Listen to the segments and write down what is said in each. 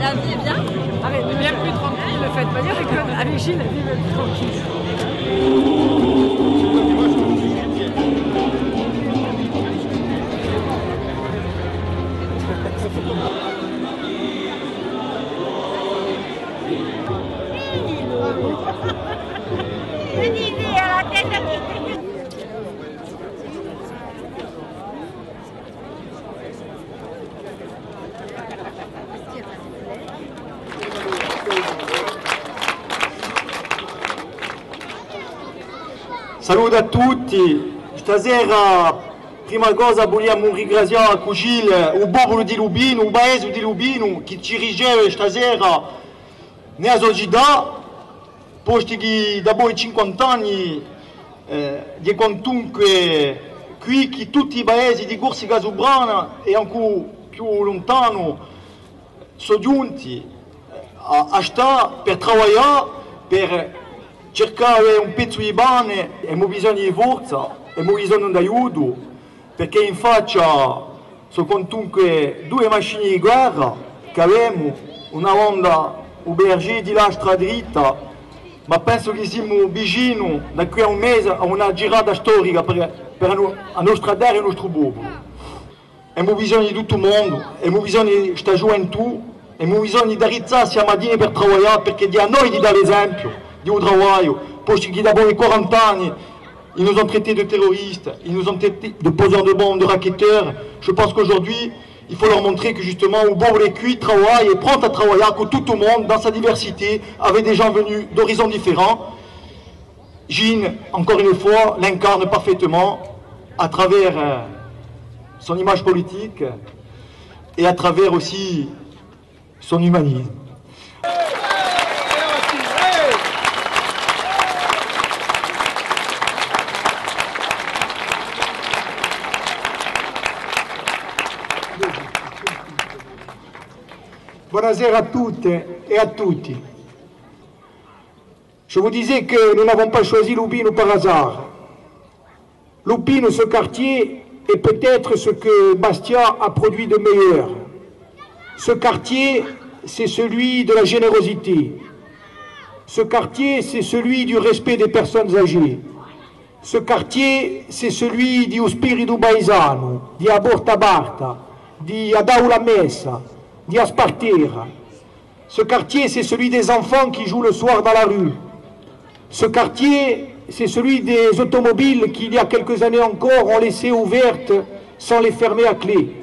La vie est bien. Allez, bien plus tranquille, le faites pas dire que avec Gilles, la vie est plus tranquille. Venite alla testa qui. Saluto a tutti, stasera prima cosa vogliamo ringraziare con Gilles il popolo di Lubino, il paese di Lubino che ci riceve stasera nella società, posti che da poi 50 anni di comunque qui che tutti i paesi di Corsica Sobrana e ancora più lontano sono giunti a stare per lavorare, per cercare un pezzo di pane e abbiamo bisogno di forza e abbiamo bisogno di aiuto perché in faccia sono comunque due macchine di guerra che abbiamo, una Honda UBRG di lastra dritta, ma penso che siamo vicini da qui a un mese a una girata storica per la nostra terra e il nostro popolo. Abbiamo bisogno di tutto il mondo, abbiamo bisogno di questa gioventù, abbiamo bisogno di rizzarsi a mattina per lavorare perché è a noi di dare l'esempio du travail, parce que d'abord les 40 ans, ils nous ont traités de terroristes, ils nous ont traités de poseurs de bombes, de racketteurs. Je pense qu'aujourd'hui, il faut leur montrer que justement, au bord les cuits travaillent et prennent à travailler, que tout le monde, dans sa diversité, avec des gens venus d'horizons différents. Jean, encore une fois, l'incarne parfaitement à travers son image politique et à travers aussi son humanisme. Buonasera a toutes et à tutti. Je vous disais que nous n'avons pas choisi Lubino par hasard. Lubino, ce quartier, est peut-être ce que Bastia a produit de meilleur. Ce quartier, c'est celui de la générosité. Ce quartier, c'est celui du respect des personnes âgées. Ce quartier, c'est celui di spirito paesano, di Aborta Barta, di Adaula Messa, di Aspartera. Ce quartier, c'est celui des enfants qui jouent le soir dans la rue. Ce quartier, c'est celui des automobiles qui, il y a quelques années encore, ont laissé ouvertes sans les fermer à clé.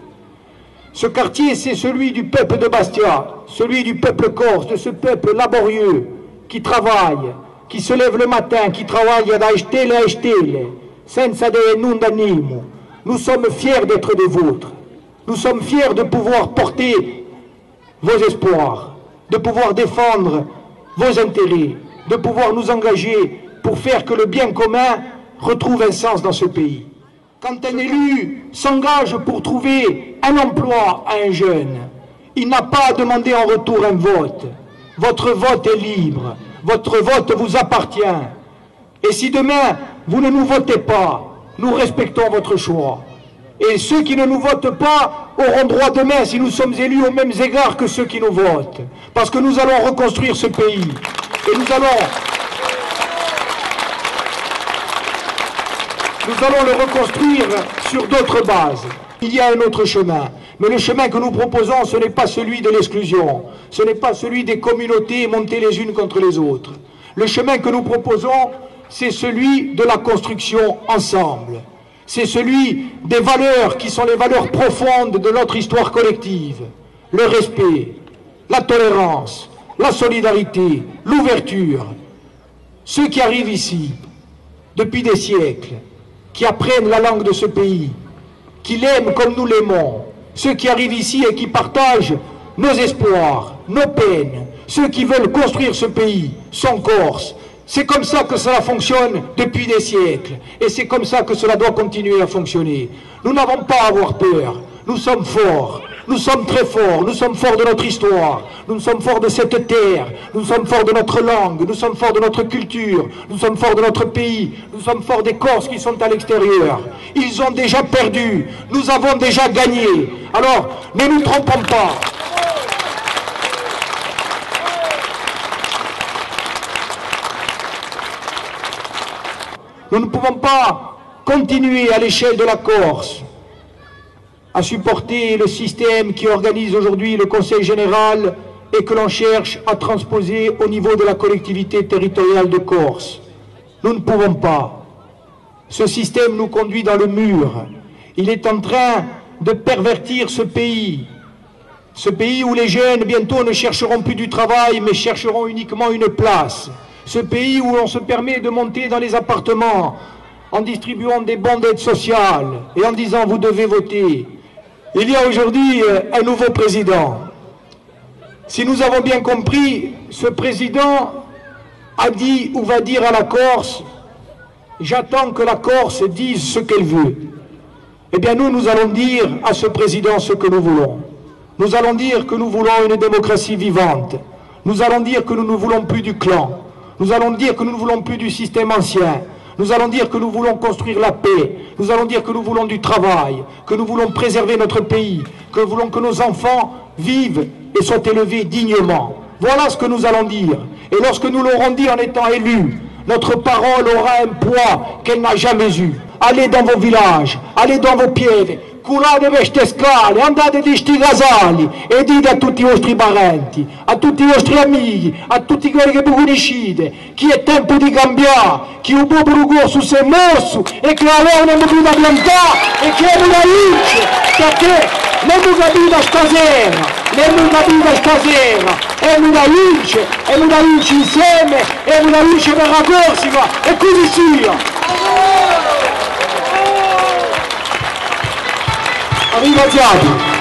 Ce quartier, c'est celui du peuple de Bastia, celui du peuple corse, de ce peuple laborieux, qui travaille, qui se lève le matin, qui travaille da stelle a stelle, senza de non d'animo. Nous sommes fiers d'être des vôtres. Nous sommes fiers de pouvoir porter vos espoirs, de pouvoir défendre vos intérêts, de pouvoir nous engager pour faire que le bien commun retrouve un sens dans ce pays. Quand un élu s'engage pour trouver un emploi à un jeune, il n'a pas à demander en retour un vote. Votre vote est libre, votre vote vous appartient. Et si demain vous ne nous votez pas, nous respectons votre choix. Et ceux qui ne nous votent pas auront droit demain, si nous sommes élus, aux mêmes égards que ceux qui nous votent. Parce que nous allons reconstruire ce pays. Et nous allons le reconstruire sur d'autres bases. Il y a un autre chemin. Mais le chemin que nous proposons, ce n'est pas celui de l'exclusion. Ce n'est pas celui des communautés montées les unes contre les autres. Le chemin que nous proposons, c'est celui de la construction ensemble. C'est celui des valeurs qui sont les valeurs profondes de notre histoire collective. Le respect, la tolérance, la solidarité, l'ouverture. Ceux qui arrivent ici, depuis des siècles, qui apprennent la langue de ce pays, qui l'aiment comme nous l'aimons, ceux qui arrivent ici et qui partagent nos espoirs, nos peines, ceux qui veulent construire ce pays, sont corses. C'est comme ça que cela fonctionne depuis des siècles. Et c'est comme ça que cela doit continuer à fonctionner. Nous n'avons pas à avoir peur. Nous sommes forts. Nous sommes très forts. Nous sommes forts de notre histoire. Nous sommes forts de cette terre. Nous sommes forts de notre langue. Nous sommes forts de notre culture. Nous sommes forts de notre pays. Nous sommes forts des Corses qui sont à l'extérieur. Ils ont déjà perdu. Nous avons déjà gagné. Alors, ne nous trompons pas. Nous ne pouvons pas continuer à l'échelle de la Corse à supporter le système qui organise aujourd'hui le Conseil général et que l'on cherche à transposer au niveau de la collectivité territoriale de Corse. Nous ne pouvons pas. Ce système nous conduit dans le mur. Il est en train de pervertir ce pays où les jeunes bientôt ne chercheront plus du travail mais chercheront uniquement une place. Ce pays où on se permet de monter dans les appartements en distribuant des bons d'aide sociale et en disant vous devez voter. Il y a aujourd'hui un nouveau président. Si nous avons bien compris, ce président a dit ou va dire à la Corse, j'attends que la Corse dise ce qu'elle veut. Eh bien nous allons dire à ce président ce que nous voulons. Nous allons dire que nous voulons une démocratie vivante. Nous allons dire que nous ne voulons plus du clan. Nous allons dire que nous ne voulons plus du système ancien. Nous allons dire que nous voulons construire la paix. Nous allons dire que nous voulons du travail, que nous voulons préserver notre pays, que nous voulons que nos enfants vivent et soient élevés dignement. Voilà ce que nous allons dire. Et lorsque nous l'aurons dit en étant élus, notre parole aura un poids qu'elle n'a jamais eu. Allez dans vos villages, allez dans vos pieve, culate queste scale, andate di sti casali e dite a tutti i vostri parenti, a tutti i vostri amici, a tutti quelli che vi conoscete, che è tempo di cambiare, che il popolo corso si è mosso e che la loro non è più da piantare e che è una luce, perché non mi capite stasera, non mi capite stasera, è una luce insieme, è una luce per la Corsica e così sia. Arrivederci.